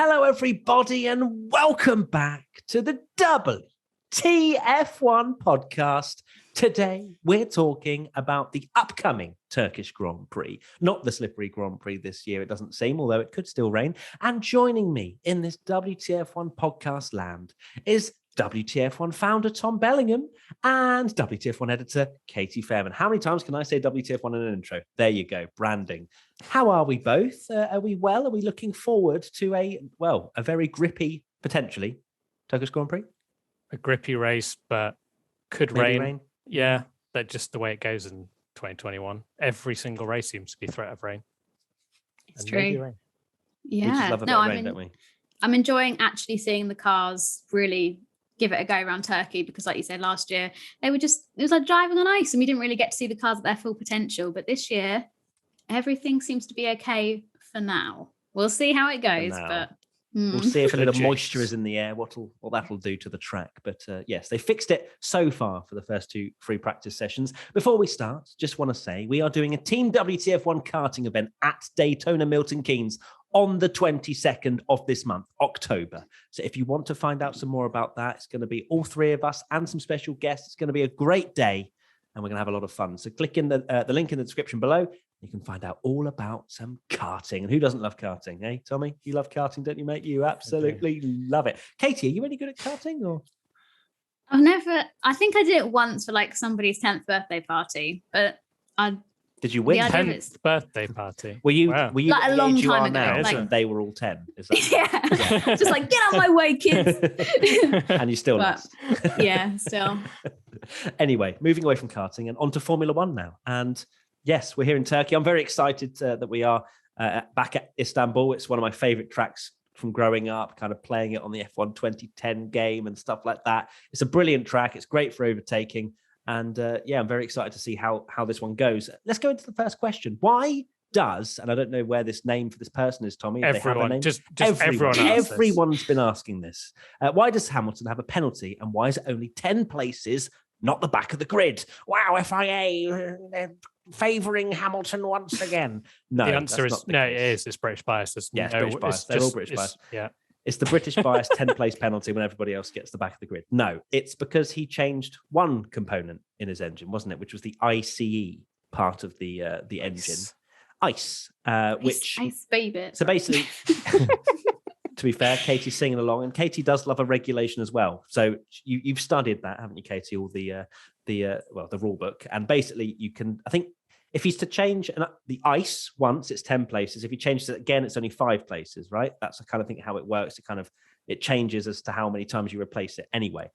Hello, everybody, and welcome back to the WTF1 Podcast. Today, we're talking about the upcoming Turkish Grand Prix, not the slippery Grand Prix this year, it doesn't seem, although it could still rain. And joining me in this WTF1 podcast land is WTF1 founder Tom Bellingham and WTF1 editor Katie Fairman. How many times can I say WTF1 in an intro? There you go, branding. How are we both? Are we well? Are we looking forward to a very grippy, potentially, Turkish Grand Prix? A grippy race, but could rain. Yeah, that's just the way it goes in 2021. Every single race seems to be threat of rain. It's true. Yeah. We just love a bit of rain, don't we? I'm enjoying actually seeing the cars really give it a go around Turkey because, like you said, last year it was like driving on ice and we didn't really get to see the cars at their full potential. But this year, everything seems to be okay for now. We'll see how it goes, but we'll see if a little moisture is in the air, what that'll do to the track. But yes, they fixed it so far for the first two free practice sessions. Before we start, just want to say we are doing a Team WTF1 karting event at Daytona Milton Keynes on the 22nd of this month, October. So if you want to find out some more about that, it's going to be all three of us and some special guests. It's going to be a great day and we're going to have a lot of fun. So click in the link in the description below. You can find out all about some karting. And who doesn't love karting, eh, Tommy? You love karting, don't you, mate? You absolutely love it. Katie, are you any good at karting? Or I think I did it once for like somebody's 10th birthday party, but Did you win? 10th birthday party. Were you like a long age you time are ago? now, Like, and they were all 10. Is that yeah. Just like, get out of my way, kids. And you still lost. Yeah, still. Anyway, moving away from karting and onto Formula One now. And yes, we're here in Turkey. I'm very excited that we are back at Istanbul. It's one of my favorite tracks from growing up, kind of playing it on the F1 2010 game and stuff like that. It's a brilliant track. It's great for overtaking. And I'm very excited to see how this one goes. Let's go into the first question. Why does, and I don't know where this name for this person is, Tommy. Everyone, everyone's been asking this. Why does Hamilton have a penalty and why is it only 10 places, not the back of the grid? Wow, FIA, they're favouring Hamilton once again. No, the answer is no, it is. It's British bias. British bias. They're all British bias. Yeah. It's the British bias 10 place penalty when everybody else gets the back of the grid. No, it's because he changed one component in his engine, wasn't it? Which was the ICE part of the engine. ICE, which... Ice baby. So basically, to be fair, Katie's singing along, and Katie does love a regulation as well. So you've studied that, haven't you, Katie? All the rule book. And basically you can, I think, if he's to change the ICE once, it's 10 places. If he changes it again, it's only 5 places, right? That's the kind of thing how it works. It changes as to how many times you replace it anyway.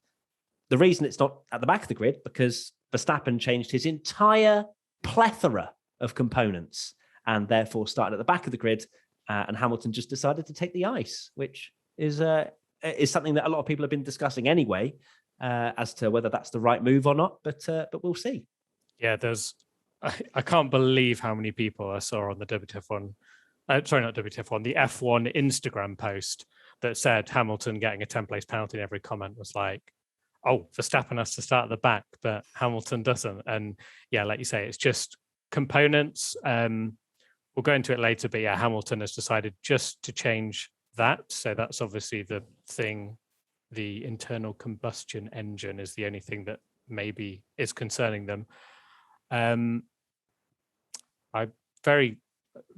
The reason it's not at the back of the grid, because Verstappen changed his entire plethora of components and therefore started at the back of the grid, and Hamilton just decided to take the ICE, which is something that a lot of people have been discussing anyway, as to whether that's the right move or not, but we'll see. Yeah, I can't believe how many people I saw on the WTF1, the F1 Instagram post that said Hamilton getting a 10-place penalty in every comment was like, oh, Verstappen has to start at the back, but Hamilton doesn't. And yeah, like you say, it's just components. We'll go into it later, but yeah, Hamilton has decided just to change that. So that's obviously the thing. The internal combustion engine is the only thing that maybe is concerning them. Very,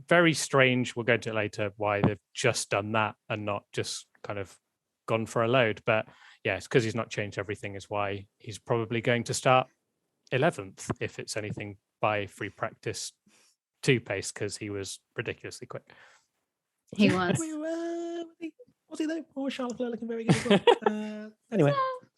very strange. We'll go into it later why they've just done that and not just kind of gone for a load. But yeah, it's because he's not changed everything is why he's probably going to start 11th if it's anything by free practice 2 pace, because he was ridiculously quick. He was. Was he though? Or was Charles Leclerc looking very good as well? Anyway, a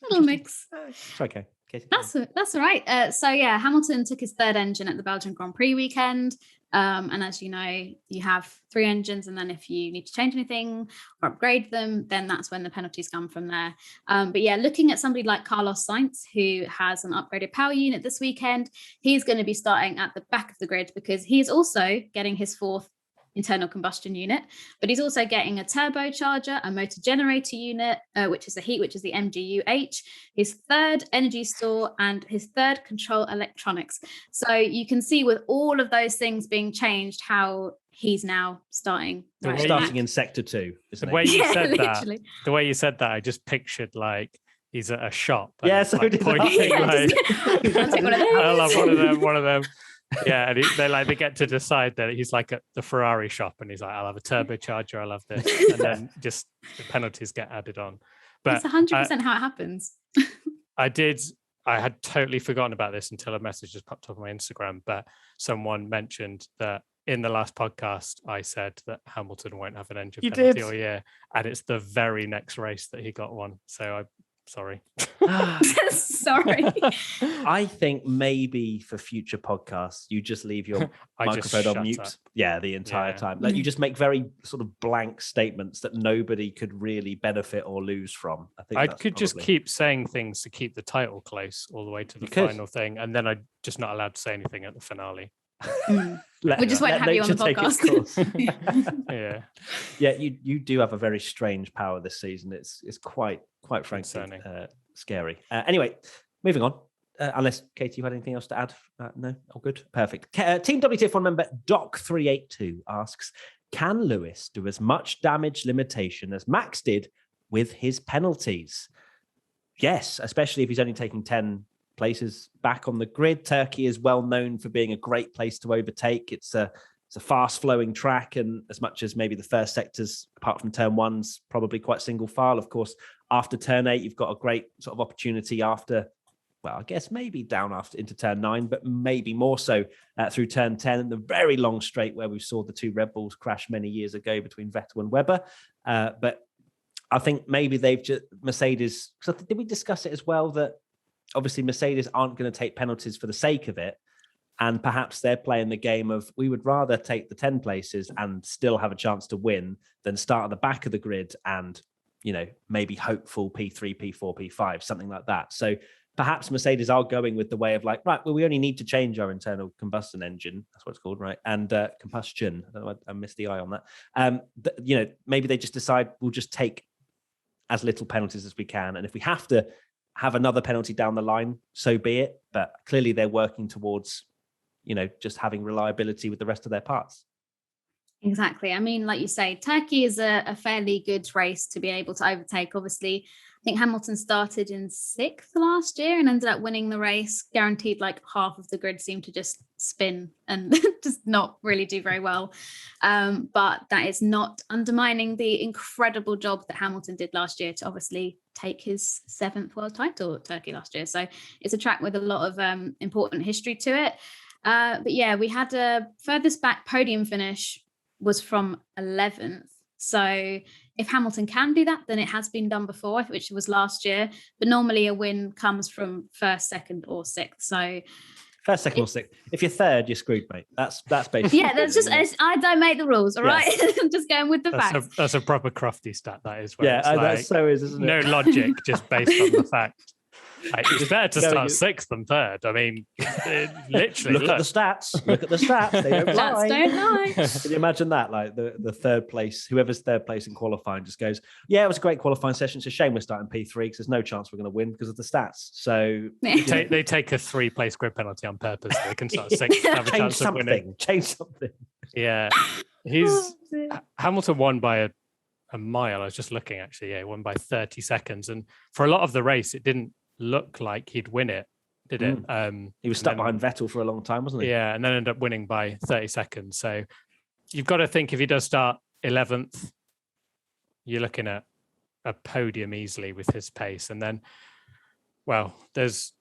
little mix. It's okay. That's all right. So yeah, Hamilton took his 3rd engine at the Belgian Grand Prix weekend. And as you know, you have 3 engines, and then if you need to change anything or upgrade them, then that's when the penalties come from there. But yeah, looking at somebody like Carlos Sainz, who has an upgraded power unit this weekend, he's going to be starting at the back of the grid because he's also getting his 4th internal combustion unit, but he's also getting a turbocharger, a motor generator unit, which is the MGU-H, his 3rd energy store, and his 3rd control electronics. So you can see with all of those things being changed how he's now starting. The way Starting in sector 2. The way you said literally. that, the way you said that, I just pictured like he's at a shop. And Yeah, he's, so like, did I. pointing, Yeah, like, I'll take one of those. I love one of them. Yeah, and they get to decide that he's like at the Ferrari shop, and he's like, I'll have a turbocharger, I'll have this, and then just the penalties get added on. But That's 100% how it happens. I had totally forgotten about this until a message just popped up on my Instagram, but someone mentioned that in the last podcast, I said that Hamilton won't have an engine penalty all year, and it's the very next race that he got one. So I'm sorry. Sorry. I think maybe for future podcasts, you just leave your microphone on mute. Up. Yeah, the entire time. Like you just make very sort of blank statements that nobody could really benefit or lose from. I think I could just keep saying things to keep the title close all the way to the final thing, and then I'm just not allowed to say anything at the finale. We just won't have you on the podcast. Yeah, you do have a very strange power this season. It's quite frankly scary. Anyway, moving on. Unless Katie, you had anything else to add? No, all good, perfect. Team WTF1 member Doc382 asks, can Lewis do as much damage limitation as Max did with his penalties? Yes, especially if he's only taking 10 places back on the grid. Turkey is well known for being a great place to overtake. It's a fast flowing track, and as much as maybe the first sectors, apart from turn 1's probably quite single file, of course, after turn 8, you've got a great sort of opportunity after, well, I guess maybe down after into turn 9, but maybe more so through turn 10 and the very long straight where we saw the two Red Bulls crash many years ago between Vettel and Webber. But I think maybe they've just, Mercedes, because did we discuss it as well that obviously Mercedes aren't going to take penalties for the sake of it. And perhaps they're playing the game of, we would rather take the 10 places and still have a chance to win than start at the back of the grid and, you know, maybe hopeful P3, P4, P5, something like that. So perhaps Mercedes are going with the way of like, right, well, we only need to change our internal combustion engine. That's what it's called, right? And combustion. I don't know, I missed the I on that. You know, maybe they just decide we'll just take as little penalties as we can. And if we have to have another penalty down the line, so be it. But clearly they're working towards, you know, just having reliability with the rest of their parts. Exactly. I mean, like you say, Turkey is a fairly good race to be able to overtake. Obviously, I think Hamilton started in 6th last year and ended up winning the race, guaranteed like half of the grid seemed to just spin and just not really do very well. But that is not undermining the incredible job that Hamilton did last year to obviously take his 7th world title at Turkey last year. So it's a track with a lot of important history to it. But yeah, we had a furthest back podium finish was from 11th. So if Hamilton can do that, then it has been done before, which was last year. But normally a win comes from 1st, 2nd, or 6th. So 1st, 2nd, or 6th. If you're 3rd, you're screwed, mate. That's basically. Yeah, that's just I don't make the rules. All right, I'm just going with the facts. That's a proper crofty stat. That is. Yeah, that so is, isn't it? No logic, just based on the fact. It's better to start 6th than 3rd. I mean, literally. Look at the stats. Look at the stats. They don't lie. Stats don't lie. Can you imagine that? Like the 3rd place, whoever's 3rd place in qualifying just goes, yeah, it was a great qualifying session. It's a shame we're starting P3 because there's no chance we're going to win because of the stats. So they take a 3-place grid penalty on purpose. So they can start 6th, have a chance of winning. Change something. Yeah. Hamilton won by a mile. I was just looking actually. Yeah, he won by 30 seconds. And for a lot of the race, it didn't look like he'd win it, did it? He was stuck behind Vettel for a long time, wasn't he? Yeah, and then ended up winning by 30 seconds. So you've got to think if he does start 11th, you're looking at a podium easily with his pace. And then, well, there's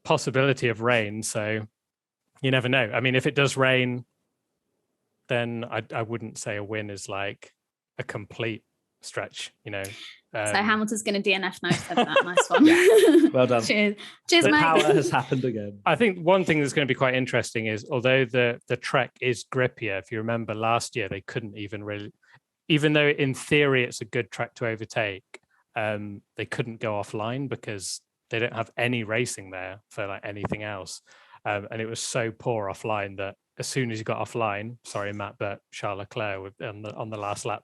possibility of rain, so you never know. I mean, if it does rain, then I wouldn't say a win is like a complete stretch, you know. So Hamilton's going to DNF now. Said that. Nice one. Yeah. Well done. Cheers, the mate. power has happened again. I think one thing that's going to be quite interesting is, although the Trek is grippier, if you remember last year, they couldn't even really, even though in theory it's a good track to overtake, they couldn't go offline because they don't have any racing there for like anything else. And it was so poor offline that as soon as you got offline, sorry, Matt, but Charles Leclerc on the last lap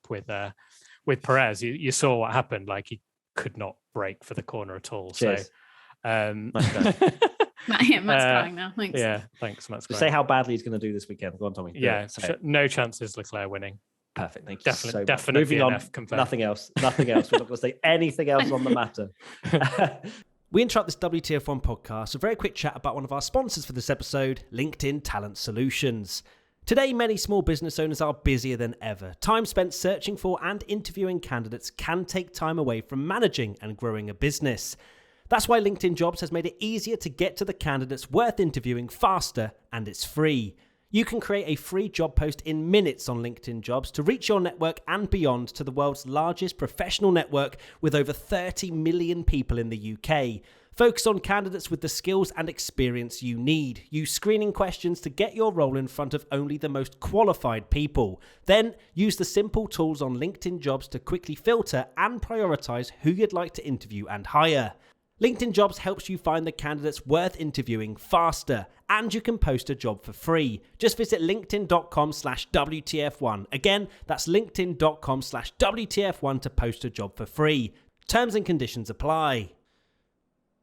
with Perez, you saw what happened. Like he could not brake for the corner at all. Cheers. So Matt's crying now. Thanks. Yeah, thanks, Matt's So crying. say how badly he's going to do this weekend. Go on, Tommy. Yeah, no chances Leclerc winning. Perfect. Thank you. Definitely Moving on. confirmed. Nothing else. We're not going to say anything else on the matter. We interrupt this WTF1 podcast with a very quick chat about one of our sponsors for this episode, LinkedIn Talent Solutions. Today, many small business owners are busier than ever. Time spent searching for and interviewing candidates can take time away from managing and growing a business. That's why LinkedIn Jobs has made it easier to get to the candidates worth interviewing faster, and it's free. You can create a free job post in minutes on LinkedIn Jobs to reach your network and beyond to the world's largest professional network with over 30 million people in the UK. Focus on candidates with the skills and experience you need. Use screening questions to get your role in front of only the most qualified people. Then use the simple tools on LinkedIn Jobs to quickly filter and prioritize who you'd like to interview and hire. LinkedIn Jobs helps you find the candidates worth interviewing faster, and you can post a job for free. Just visit linkedin.com/WTF1. Again, that's linkedin.com/WTF1 to post a job for free. Terms and conditions apply.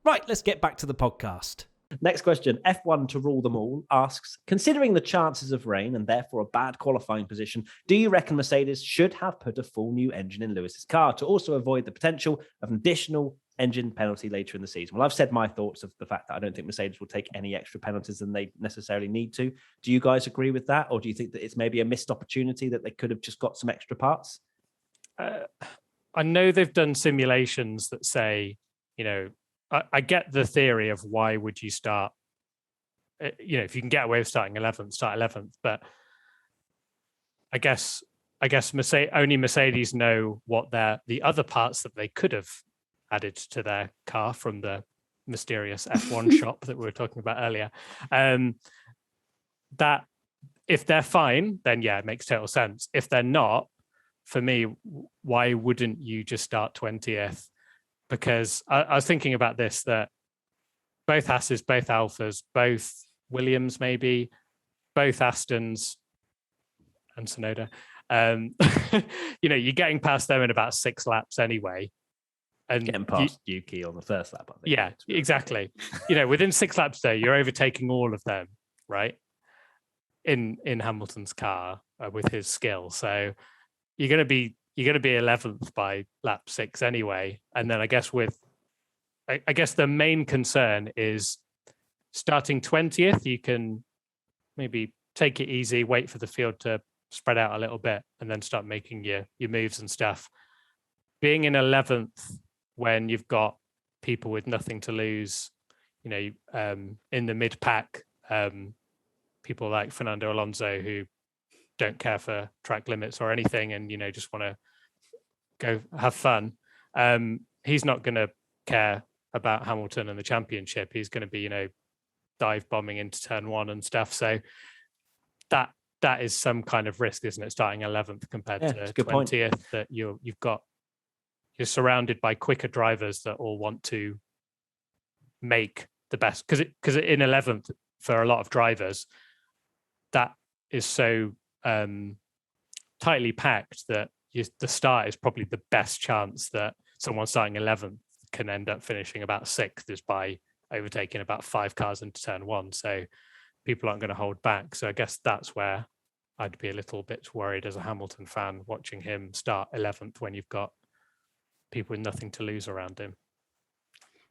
Right, let's get back to the podcast. Next question. F1 to rule them all asks, considering the chances of rain and therefore a bad qualifying position, do you reckon Mercedes should have put a full new engine in Lewis's car to also avoid the potential of an additional engine penalty later in the season? Well, I've said my thoughts of the fact that I don't think Mercedes will take any extra penalties than they necessarily need to. Do you guys agree with that? Or do you think that it's maybe a missed opportunity that they could have just got some extra parts? I know they've done simulations that say, I get the theory of why would you start, if you can get away with starting 11th, start 11th. But I guess only Mercedes know what the other parts that they could have added to their car from the mysterious F1 shop that we were talking about earlier. That if they're fine, then yeah, it makes total sense. If they're not, for me, why wouldn't you just start 20th? Because I was thinking about this, that both Hasses, both Alphas, both Williams, maybe, both Astons and Tsunoda, you're getting past them in about 6 laps anyway. And getting past Yuki on the first lap, I think. Yeah, exactly. Within 6 laps there, you're overtaking all of them, right? In Hamilton's car with his skill. So you're going to be 11th by lap 6 anyway. And then I guess the main concern is starting 20th, you can maybe take it easy, wait for the field to spread out a little bit, and then start making your moves and stuff. Being in 11th when you've got people with nothing to lose, in the mid-pack, people like Fernando Alonso who don't care for track limits or anything and, just want to go have fun. He's not going to care about Hamilton and the championship. He's going to be, dive bombing into turn 1 and stuff. So that is some kind of risk, isn't it? Starting 11th compared to 20th, that you're surrounded by quicker drivers that all want to make the best. Because in 11th, for a lot of drivers, that is so tightly packed that the start is probably the best chance that someone starting 11th can end up finishing about 6th is by overtaking about 5 cars into turn 1. So people aren't going to hold back. So I guess that's where I'd be a little bit worried as a Hamilton fan watching him start 11th when you've got people with nothing to lose around him.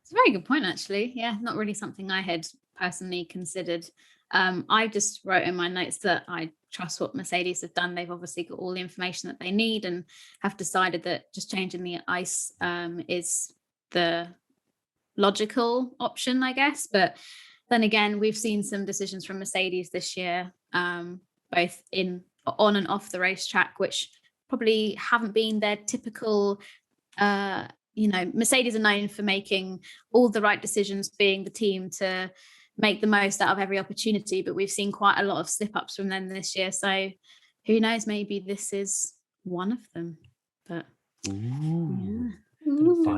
It's a very good point, actually. Yeah, not really something I had personally considered. I just wrote in my notes that I trust what Mercedes have done. They've obviously got all the information that they need and have decided that just changing the ice is the logical option, I guess. But then again, we've seen some decisions from Mercedes this year, both on and off the racetrack, which probably haven't been their typical. Mercedes are known for making all the right decisions, being the team to make the most out of every opportunity, but we've seen quite a lot of slip-ups from them this year. So who knows, maybe this is one of them. But Find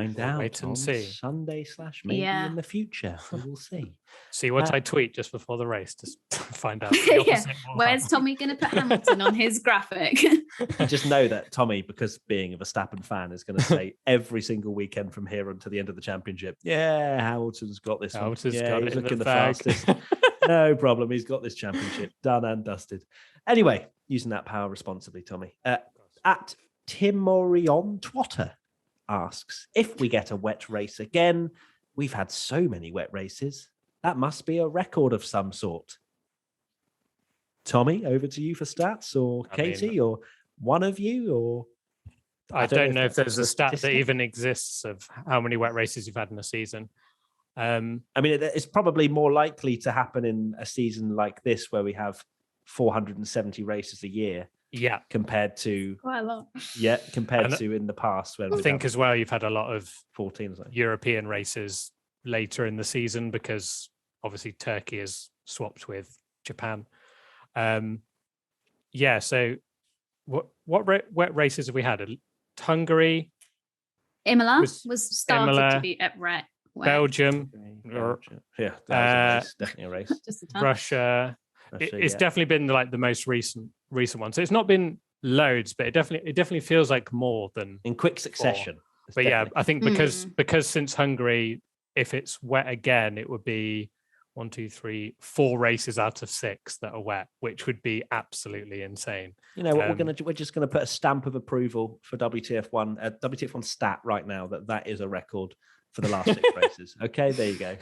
find out wait and on see. Sunday / maybe in the future. We will see. See what I tweet just before the race to find out. The opposite will Where's happen. Tommy going to put Hamilton on his graphic? You just know that Tommy, because being a Verstappen fan, is going to say every single weekend from here until the end of the championship, yeah, Hamilton's got this one. Hamilton's Yeah, got he's it in looking the the bag. fastest. No problem. He's got this championship done and dusted. Anyway, using that power responsibly, Tommy. At Timorion Twatter asks, if we get a wet race again, we've had so many wet races. That must be a record of some sort. Tommy, over to you for stats, or Katie, or one of you, or I don't know if there's a stat that statistic. even exists of how many wet races you've had in a season. I mean, it's probably more likely to happen in a season like this where we have 470 races a year. Yeah, compared to Quite a lot. Yeah, compared to in the past when I think as well you've had a lot of 14 or something. European races later in the season because obviously Turkey is swapped with Japan. So what wet races have we had? Hungary, Imola was started to Imola, be at wet. Belgium, Yeah, that was a race, definitely a race. Just a ton. Russia. It's definitely been like the most recent one. So it's not been loads, but it definitely feels like more than in quick succession. But yeah, I think because since Hungary, if it's wet again, it would be 1, 2, 3, 4 races out of 6 that are wet, which would be absolutely insane. You know what we're just gonna put a stamp of approval for WTF1, WTF1 stat right now that is a record for the last 6 races. Okay, there you go.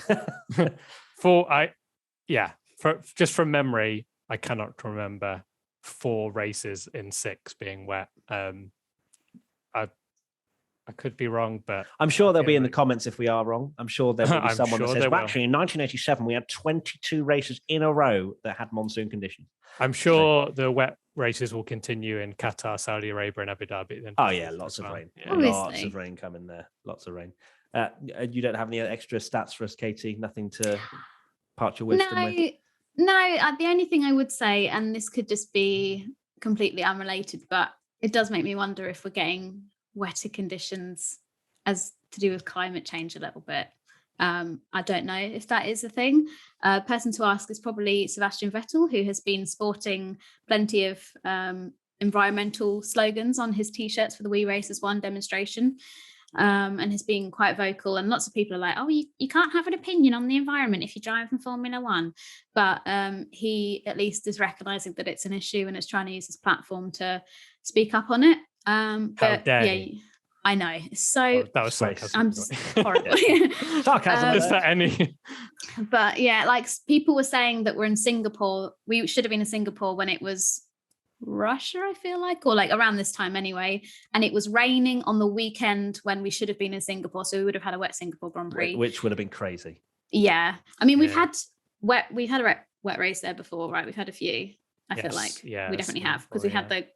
Just from memory, I cannot remember 4 races in 6 being wet. I could be wrong, but I'm sure they'll be in the comments if we are wrong. I'm sure there will be someone that says, well, actually, in 1987, we had 22 races in a row that had monsoon conditions. I'm sure the wet races will continue in Qatar, Saudi Arabia, and Abu Dhabi. Oh, yeah, lots of rain. Yeah. Lots of rain coming there. Lots of rain. You don't have any extra stats for us, Katie? Nothing to part your wisdom with? No, the only thing I would say, and this could just be completely unrelated, but it does make me wonder if we're getting wetter conditions as to do with climate change a little bit. I don't know if that is a thing. Person to ask is probably Sebastian Vettel, who has been sporting plenty of environmental slogans on his T-shirts for the We Racers One demonstration. And has been quite vocal, and lots of people are like, oh, you can't have an opinion on the environment if you drive in Formula One, but he at least is recognizing that it's an issue and is trying to use his platform to speak up on it. But yeah, I know, so that was sarcasm. I'm just horrible. Sarcasm. Is that any? But yeah, like people were saying that we're in Singapore, we should have been in Singapore when it was Russia, I feel like, or like around this time anyway, and it was raining on the weekend when we should have been in Singapore, so we would have had a wet Singapore Grand Prix, which would have been crazy. Yeah, I mean, we've had a wet race there before, right? We've had a few. I feel like we definitely have, because we had the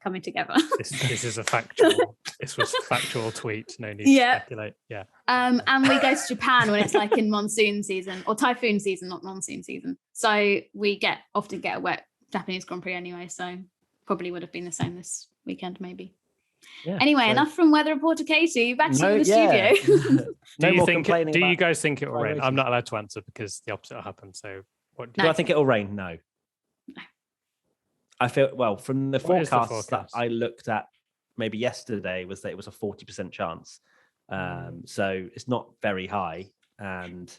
coming together. This is a factual. This was a factual tweet. No need to speculate. Yeah. And we go to Japan when it's like in monsoon season or typhoon season, not monsoon season. So we often get a wet Japanese Grand Prix anyway, so probably would have been the same this weekend, maybe. Yeah, anyway, enough from weather reporter Katie. Back to you in the studio. Do you guys think it will rain? I'm not allowed to answer because the opposite will happen. So, what do I think it will rain? No. I feel from the forecast that I looked at maybe yesterday was that it was a 40% chance. So it's not very high, and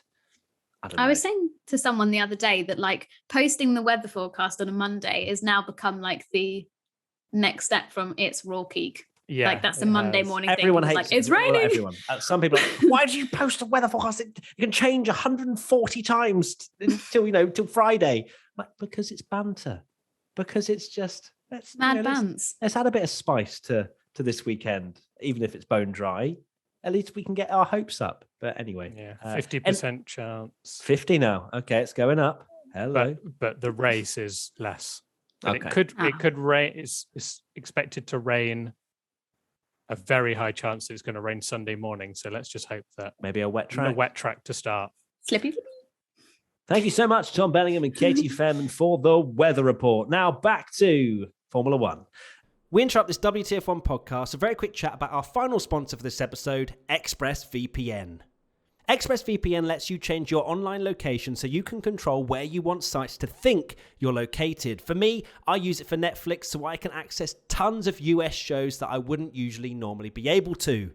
I was saying to someone the other day that like posting the weather forecast on a Monday is now become like the next step from it's raw geek. Yeah, like that's a Monday morning everyone thing. Hates like, it's raining. Everyone. Some people are like, why do you post a weather forecast? You can change 140 times till Friday. Like, because it's banter. Because it's just let's add a bit of spice to this weekend, even if it's bone dry. At least we can get our hopes up. But anyway, 50% chance. 50 now. Okay, it's going up. Hello. But the race is less. It could rain. It's expected to rain. A very high chance it's going to rain Sunday morning. So let's just hope that maybe a wet track. A wet track to start. Slippy. Thank you so much, Tom Bellingham and Katie Fairman, for the weather report. Now back to Formula One. We interrupt this WTF1 podcast for a very quick chat about our final sponsor for this episode, ExpressVPN. ExpressVPN lets you change your online location so you can control where you want sites to think you're located. For me, I use it for Netflix so I can access tons of US shows that I wouldn't usually normally be able to.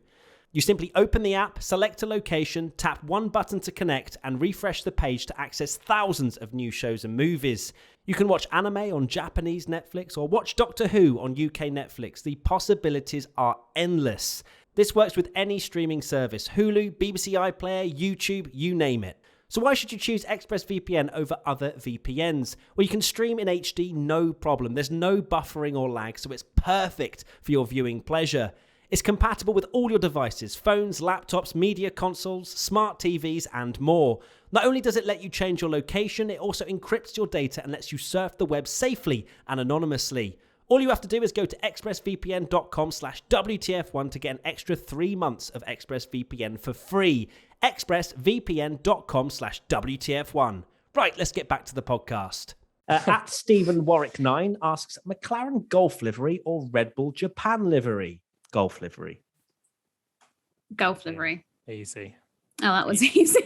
You simply open the app, select a location, tap one button to connect, and refresh the page to access thousands of new shows and movies. You can watch anime on Japanese Netflix or watch Doctor Who on UK Netflix. The possibilities are endless. This works with any streaming service, Hulu, BBC iPlayer, YouTube, you name it. So why should you choose ExpressVPN over other VPNs? Well, you can stream in HD, no problem. There's no buffering or lag, so it's perfect for your viewing pleasure. It's compatible with all your devices, phones, laptops, media consoles, smart TVs, and more. Not only does it let you change your location, it also encrypts your data and lets you surf the web safely and anonymously. All you have to do is go to expressvpn.com/WTF1 to get an extra 3 months of ExpressVPN for free. expressvpn.com/WTF1. Right, let's get back to the podcast. At Stephen Warwick 9 asks, McLaren Golf livery or Red Bull Japan livery? Golf livery. Golf livery. Easy. Oh, that was easy.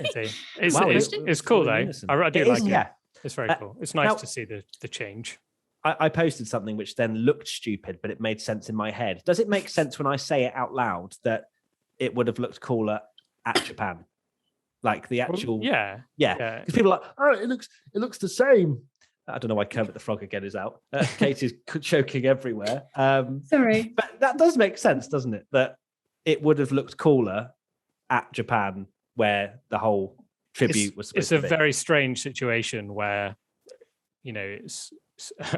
It's cool though. I do like it. Yeah. It's very cool. It's nice to see the change. I posted something which then looked stupid, but it made sense in my head. Does it make sense when I say it out loud that it would have looked cooler at Japan? Like the actual... Yeah. Because people are like, oh, it looks the same. I don't know why Kermit the Frog again is out. Katie's choking everywhere. Sorry. But that does make sense, doesn't it? That it would have looked cooler at Japan where the whole tribute was supposed to be. It's a very strange situation where, it's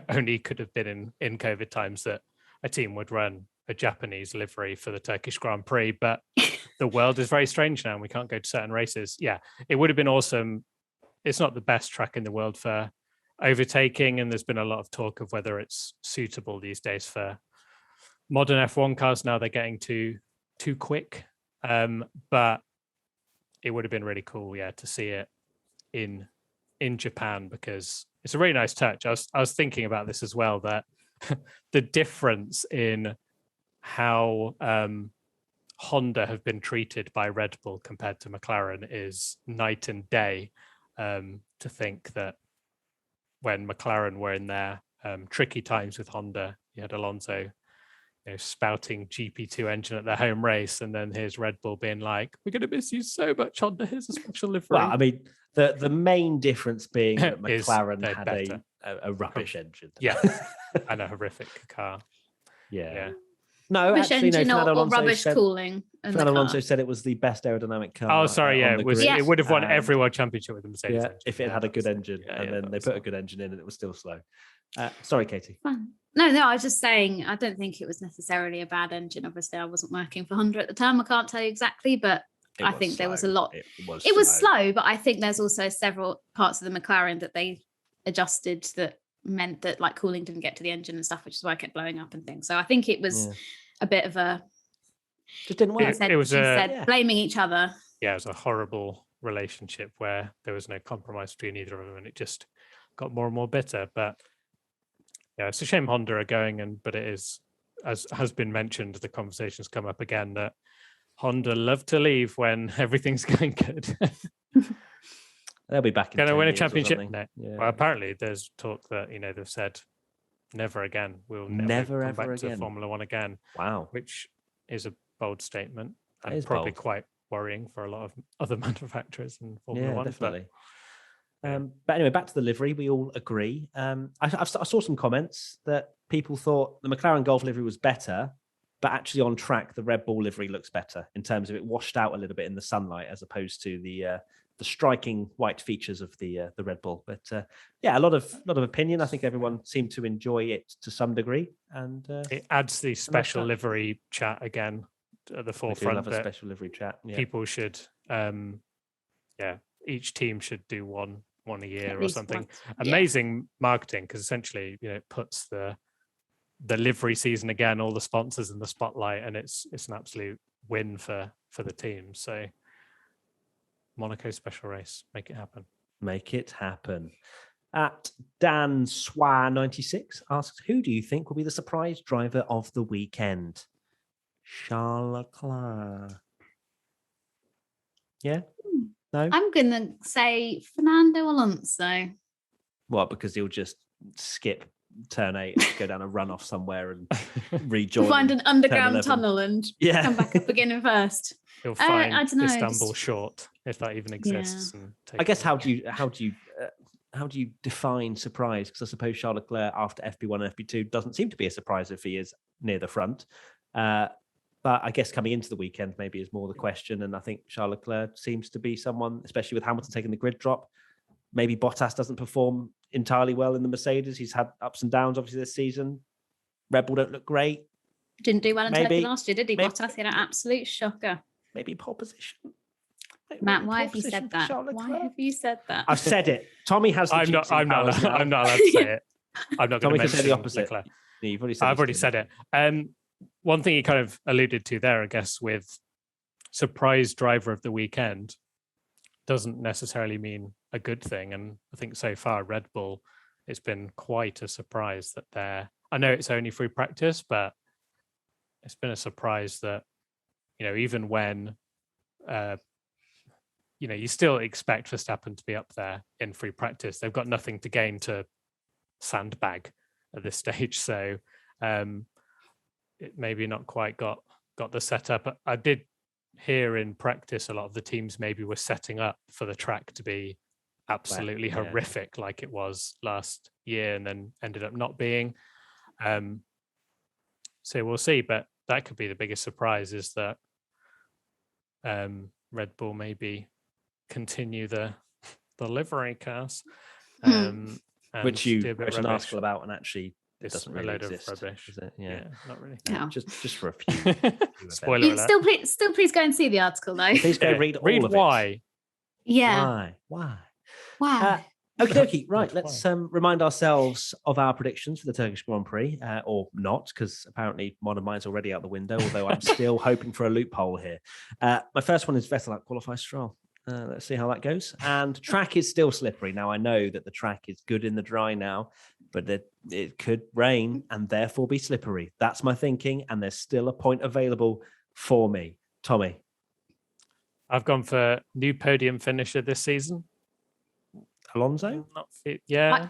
only could have been in COVID times that a team would run a Japanese livery for the Turkish Grand Prix, but the world is very strange now and we can't go to certain races. Yeah, it would have been awesome. It's not the best track in the world for overtaking, and there's been a lot of talk of whether it's suitable these days for modern F1 cars. Now they're getting too quick, but it would have been really cool, to see it in Japan, because it's a really nice touch. I was thinking about this as well, that the difference in how Honda have been treated by Red Bull compared to McLaren is night and day. To think that when McLaren were in their tricky times with Honda, you had Alonso spouting GP2 engine at their home race, and then here's Red Bull being like, we're going to miss you so much, Honda, here's a special livery. Well, I mean, the main difference being that McLaren had a rubbish engine. Yeah, and a horrific car. Yeah. No, rubbish actually, engine or rubbish said, cooling. Fernando Alonso said it was the best aerodynamic car. Oh, sorry, it was. It would have won every world championship with the Mercedes engine. If it had a good engine, and then they put a good engine in, and it was still slow. Sorry, Katie. Fine. No, I was just saying, I don't think it was necessarily a bad engine. Obviously, I wasn't working for Honda at the time. I can't tell you exactly, but I think there was a lot. It was slow, but I think there's also several parts of the McLaren that they adjusted that meant that like cooling didn't get to the engine and stuff, which is why it kept blowing up and things. So I think it was a bit of a... Just didn't work. It was blaming each other. Yeah, it was a horrible relationship where there was no compromise between either of them, and it just got more and more bitter. But yeah, it's a shame Honda are going, but it is, as has been mentioned, the conversations come up again that Honda love to leave when everything's going good. They'll be back in Going to win a championship? No. Yeah. Well, apparently there's talk that, they've said never again. We'll never come back to Formula One again. Wow. Which is a bold statement and is probably bold. Quite worrying for a lot of other manufacturers in Formula One. Definitely. But anyway, back to the livery. We all agree. I saw some comments that people thought the McLaren Golf livery was better, but actually on track, the Red Bull livery looks better in terms of it washed out a little bit in the sunlight as opposed to the striking white features of the Red Bull. But a lot of opinion. I think everyone seemed to enjoy it to some degree, and it adds the special livery chat again at the forefront. Love a special livery chat. Yeah. People should, each team should do one a year or something. Once. Amazing marketing, because essentially, it puts the livery season again, all the sponsors in the spotlight, and it's an absolute win for the team. So Monaco special race, make it happen. At Dan Swa96 asks, who do you think will be the surprise driver of the weekend? Charles Leclerc. Yeah? No? I'm going to say Fernando Alonso. What, because he'll just skip turn 8 and go down a runoff somewhere and rejoin. Find an underground tunnel and come back up again first. He'll find I don't know, Istanbul short, if that even exists. Yeah. And I guess how do you define surprise? Because I suppose Charles Leclerc after FP1 and FP2 doesn't seem to be a surprise if he is near the front. But I guess coming into the weekend maybe is more the question. And I think Charles Leclerc seems to be someone, especially with Hamilton taking the grid drop. Maybe Bottas doesn't perform entirely well in the Mercedes. He's had ups and downs, obviously, this season. Red Bull don't look great. Didn't do well in Turkey Maybe. last year, did he? Bottas had an absolute shocker. Maybe pole position. Matt, why have you said that? Why have you said that? I've said it. Tommy has the I'm not allowed to say it. I'm not going Tommy to can say mention the opposite. Leclerc. Yeah, you've already said I've already said it. One thing you kind of alluded to there, I guess, with surprise driver of the weekend doesn't necessarily mean a good thing. And I think so far, Red Bull, it's been quite a surprise that I know it's only free practice, but it's been a surprise that, even when, you still expect Verstappen to be up there in free practice. They've got nothing to gain to sandbag at this stage. So, it maybe not quite got the setup. I did hear in practice a lot of the teams maybe were setting up for the track to be absolutely horrific like it was last year and then ended up not being. So we'll see, but that could be the biggest surprise is that Red Bull maybe continue the livery cars. Which you wrote an article about and actually it doesn't really exist. Rubbish. Is it? Yeah, not really. No. Just for a few. Spoiler alert. Still please go and see the article though. Please go read all of why. it. Yeah. Why? Okay. Right. Let's remind ourselves of our predictions for the Turkish Grand Prix, or not, because apparently one of mine's already out the window. Although I'm still hoping for a loophole here. My first one is Vettel qualifies Stroll. Let's see how that goes. And track is still slippery. Now, I know that the track is good in the dry now, but it could rain and therefore be slippery. That's my thinking. And there's still a point available for me. Tommy? I've gone for new podium finisher this season. Alonso?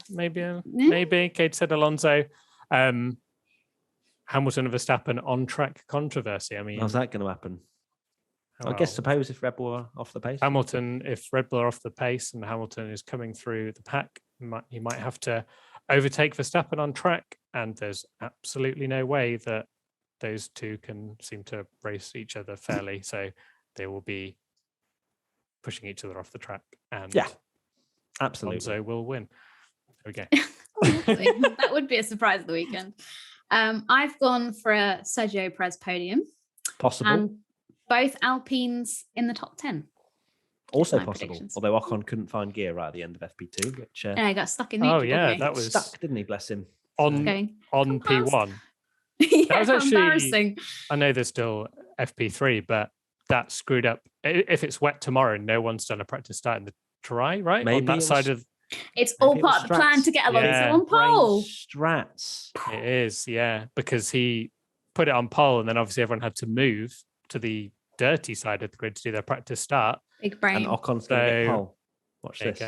Maybe. Kate said Alonso. Hamilton and Verstappen on track controversy. I mean, how's that going to happen? Suppose if Red Bull are off the pace. Hamilton, if Red Bull are off the pace and Hamilton is coming through the pack, he might have to overtake Verstappen on track. And there's absolutely no way that those two can seem to race each other fairly. So they will be pushing each other off the track. And absolutely. Alonso will win. There we go. That would be a surprise of the weekend. I've gone for a Sergio Perez podium. Possible. And both Alpines in the top 10. Also possible, although Ocon couldn't find gear right at the end of FP2, which he got stuck in the that was stuck, didn't he? Bless him. On P1. That was actually embarrassing. I know there's still FP3, but that screwed up. If it's wet tomorrow, no one's done a practice start in the dry, right? Maybe on that side of it's all part of the plan to get Alonso on pole. Strats. It is, because he put it on pole, and then obviously everyone had to move to the dirty side of the grid to do their practice start. Big brain. And Ocon's going to get pole. Watch this.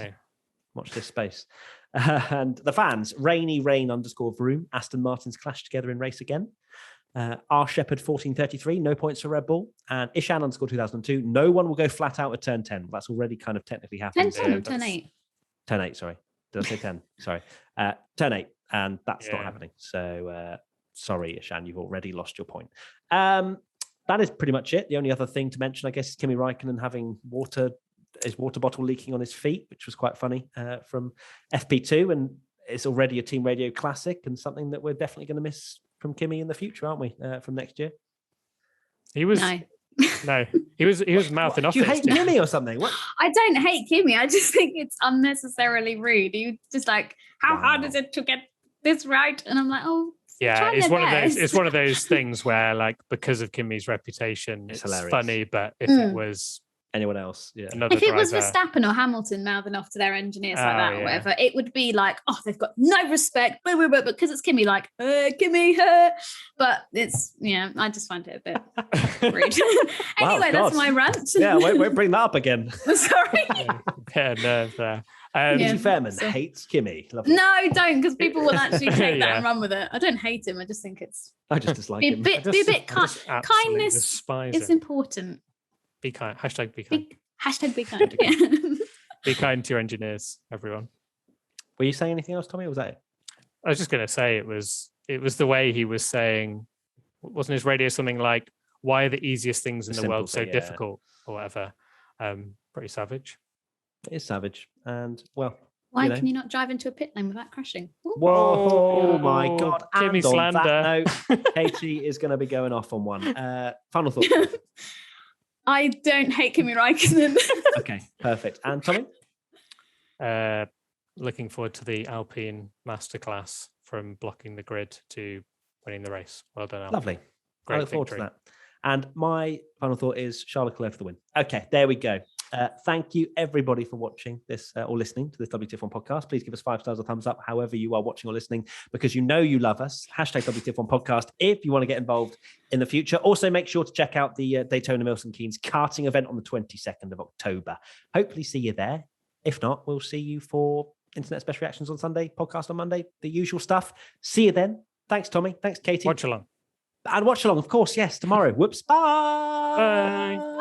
Watch this space. And the fans, rainy rain _Vroom. Aston Martin's clashed together in race again. R Shepherd 1433, no points for Red Bull. And Ishan _2002, no one will go flat out at turn 10. That's already kind of technically happened. Turn 8. Turn 8, sorry. Did I say 10? Sorry. Turn 8. And that's not happening. So sorry, Ishan, you've already lost your point. That is pretty much it. The only other thing to mention, I guess, is Kimi Räikkönen having his water bottle leaking on his feet, which was quite funny from FP2. And it's already a Team Radio classic and something that we're definitely going to miss from Kimi in the future, aren't we? From next year. He was he was mouthing off. Do you hate Kimi or something? What? I don't hate Kimi. I just think it's unnecessarily rude. You just like, how hard is it to get this right? And I'm like, it's one of those things where, like, because of Kimi's reputation, it's funny. But if it was anyone else. Yeah. Another If it was driver. Verstappen or Hamilton mouthing off to their engineers like Oh, that or yeah. whatever, it would be like, oh, they've got no respect. But because it's Kimi, like, Kimi, her. But it's, I just find it a bit rude. Anyway, God. that's my rant. Yeah, won't bring that up again. Sorry. Yeah, nerve there. Yeah. Katie Fairman so- hates Kimi. Lovely. No, don't, because people will actually take that Yeah. and run with it. I don't hate him. I just think it's I just dislike be a him. bit, kind. Kindness Despise is it. important. Be kind. Hashtag be kind. Hashtag be kind. Yeah. Be kind to your engineers, everyone. Were you saying anything else, Tommy? Or was that it? I was just going to say it was the way he was saying, wasn't his radio something like, why are the easiest things in the world so Simple thing, yeah. difficult or whatever? Pretty savage. It is savage. And, well, Why know. can you not drive into a pit lane without crashing? Ooh. whoa, oh my Oh, God. Kimi And on that slander. note, Katie is going to be going off on one. Final thoughts. I don't hate Kimi Räikkönen. Okay, perfect. And Tommy? Looking forward to the Alpine masterclass from blocking the grid to winning the race. Well done, Alpine. Lovely. I Great look forward victory. to that. And my final thought is Charles Leclerc for the win. Okay, there we go. Thank you, everybody, for watching this or listening to this WTF1 podcast. Please give us 5 stars or thumbs up, however you are watching or listening, because you know you love us. Hashtag WTF1 podcast if you want to get involved in the future. Also, make sure to check out the Daytona Milton Keynes karting event on the 22nd of October. Hopefully see you there. If not, we'll see you for Internet Special Reactions on Sunday, podcast on Monday, the usual stuff. See you then. Thanks, Tommy. Thanks, Katie. Watch along. And watch along, of course. Yes, tomorrow. Whoops. Bye. Bye.